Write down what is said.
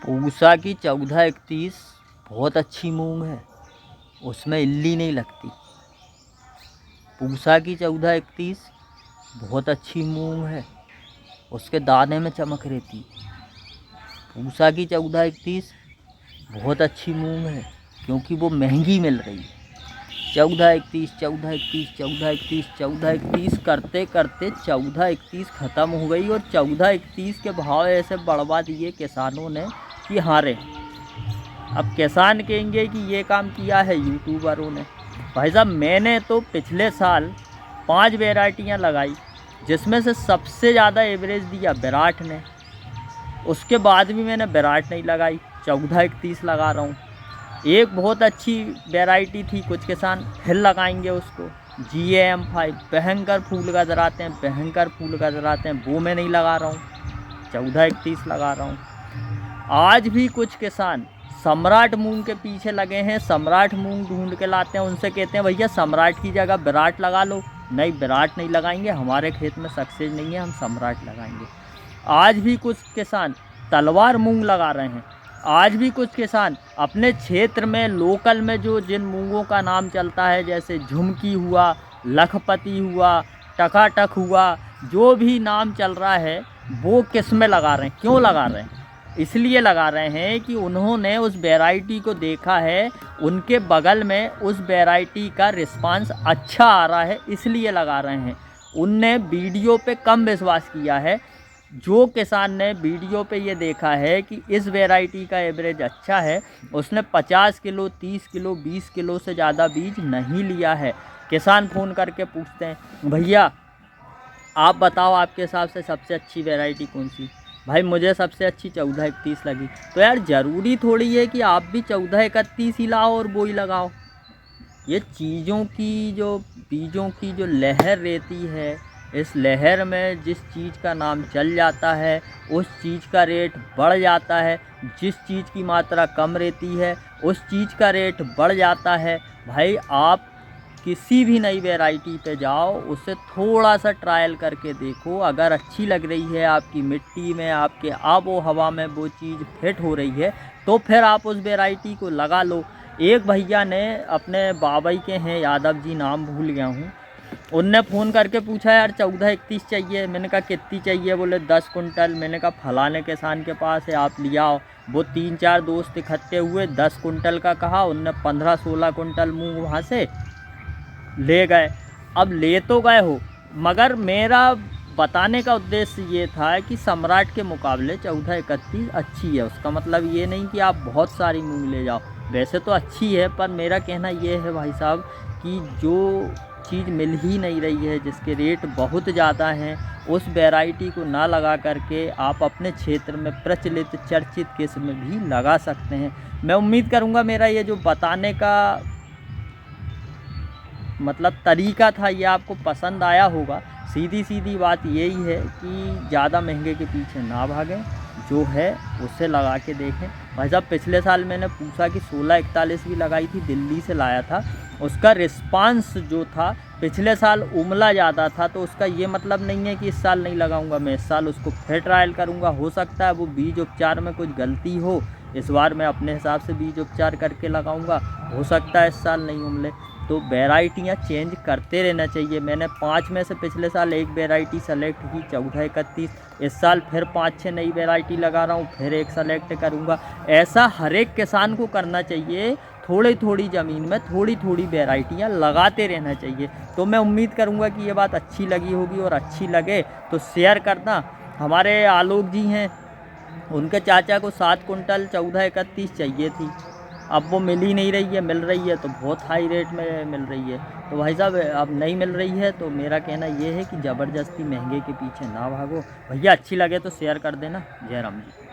पूसा की 1431 बहुत अच्छी मूंग है, उसमें इल्ली नहीं लगती। पूसा की 1431 बहुत अच्छी मूंग है, उसके दाने में चमक रहती। पूसा की 1431 बहुत अच्छी मूंग है क्योंकि वो महंगी मिल रही है। 1431 1431 1431 1431 करते करते 1431 ख़त्म हो गई और 1431 के भाव ऐसे बढ़वा दिए किसानों ने कि हारे। अब किसान कहेंगे कि ये काम किया है यूट्यूबरों ने। भाई साहब, मैंने तो पिछले साल 5 वैरायटियाँ लगाई, जिसमें से सबसे ज़्यादा एवरेज दिया विराट ने। उसके बाद भी मैंने विराट नहीं लगाई, 1431 लगा रहा हूँ। एक बहुत अच्छी वैरायटी थी, कुछ किसान फिर लगाएंगे उसको, GAM5 भयंकर फूल गजराते हैं, भयंकर फूल गजराते हैं, वो मैं नहीं लगा रहा हूँ, 1431 लगा रहा हूँ। आज भी कुछ किसान सम्राट मूंग के पीछे लगे हैं, सम्राट मूंग ढूंढ के लाते हैं, उनसे कहते हैं भैया सम्राट की जगह विराट लगा लो। नहीं, विराट नहीं लगाएंगे, हमारे खेत में सक्सेस नहीं है, हम सम्राट लगाएंगे। आज भी कुछ किसान तलवार मूंग लगा रहे हैं। आज भी कुछ किसान अपने क्षेत्र में लोकल में जो जिन मूंगों का नाम चलता है, जैसे झुमकी हुआ, लखपति हुआ, टकाटक हुआ, जो भी नाम चल रहा है, वो किस्में लगा रहे हैं। क्यों लगा रहे हैं? इसलिए लगा रहे हैं कि उन्होंने उस वैरायटी को देखा है, उनके बगल में उस वैरायटी का रिस्पांस अच्छा आ रहा है, इसलिए लगा रहे हैं। उनने वीडियो पे कम विश्वास किया है। जो किसान ने वीडियो पे ये देखा है कि इस वैरायटी का एवरेज अच्छा है, उसने 50 किलो 30 किलो 20 किलो से ज़्यादा बीज नहीं लिया है। किसान फ़ोन करके पूछते हैं भैया आप बताओ आपके हिसाब से सबसे अच्छी वैरायटी कौन सी? भाई मुझे सबसे अच्छी 1431 लगी। तो यार ज़रूरी थोड़ी है कि आप भी 1431 ही लाओ और वो ही लगाओ। ये चीज़ों की जो बीजों की जो लहर रहती है, इस लहर में जिस चीज़ का नाम चल जाता है उस चीज़ का रेट बढ़ जाता है, जिस चीज़ की मात्रा कम रहती है उस चीज़ का रेट बढ़ जाता है। भाई आप किसी भी नई वैरायटी पे जाओ, उसे थोड़ा सा ट्रायल करके देखो, अगर अच्छी लग रही है, आपकी मिट्टी में, आपके आबो हवा में वो चीज़ फिट हो रही है, तो फिर आप उस वैरायटी को लगा लो। एक भैया ने अपने बाबई के हैं, यादव जी, नाम भूल गया हूँ, उनने फ़ोन करके पूछा यार 1431 चाहिए। मैंने कहा कितनी चाहिए? बोले 10 कुंटल। मैंने कहा फलाने किसान के पास है, आप ले आओ। वो 3-4 दोस्त इकट्ठे हुए, 10 कुंटल का कहा, उनने 15-16 कुंटल मूंग वहाँ से ले गए। अब ले तो गए हो, मगर मेरा बताने का उद्देश्य ये था कि सम्राट के मुकाबले 1431 अच्छी है। उसका मतलब ये नहीं कि आप बहुत सारी मूंग ले जाओ, वैसे तो अच्छी है, पर मेरा कहना ये है भाई साहब कि जो चीज़ मिल ही नहीं रही है, जिसके रेट बहुत ज़्यादा हैं, उस वैरायटी को ना लगा करके आप अपने क्षेत्र में प्रचलित चर्चित किस्म भी लगा सकते हैं। मैं उम्मीद करूँगा मेरा ये जो बताने का मतलब तरीका था ये आपको पसंद आया होगा। सीधी सीधी बात यही है कि ज़्यादा महंगे के पीछे ना भागें, जो है उसे लगा के देखें। भाई साहब, पिछले साल मैंने पूसा की 1641 भी लगाई थी, दिल्ली से लाया था। उसका रिस्पांस जो था, पिछले साल उमला ज़्यादा था, तो उसका ये मतलब नहीं है कि इस साल नहीं लगाऊंगा। मैं इस साल उसको फिर ट्रायल करूंगा। हो सकता है वो बीज उपचार में कुछ गलती हो, इस बार मैं अपने हिसाब से बीज उपचार करके लगाऊंगा। हो सकता है इस साल नहीं उमले। तो वैरायटियाँ चेंज करते रहना चाहिए। मैंने 5 में से पिछले साल एक वैरायटी सेलेक्ट की 1431, इस साल फिर 5-6 नई वैरायटी लगा रहा हूँ, फिर एक सेलेक्ट करूँगा। ऐसा हर एक किसान को करना चाहिए। थोड़ी थोड़ी ज़मीन में थोड़ी थोड़ी वैरायटियाँ लगाते रहना चाहिए। तो मैं उम्मीद करूँगा कि ये बात अच्छी लगी होगी, और अच्छी लगे तो शेयर करना। हमारे आलोक जी हैं, उनके चाचा को 7 कुंटल 1431 चाहिए थी, अब वो मिल ही नहीं रही है। मिल रही है तो बहुत हाई रेट में मिल रही है। तो भाई साहब, अब नहीं मिल रही है तो मेरा कहना ये है कि ज़बरदस्ती महंगे के पीछे ना भागो। भैया अच्छी लगे तो शेयर कर देना। जय राम जी।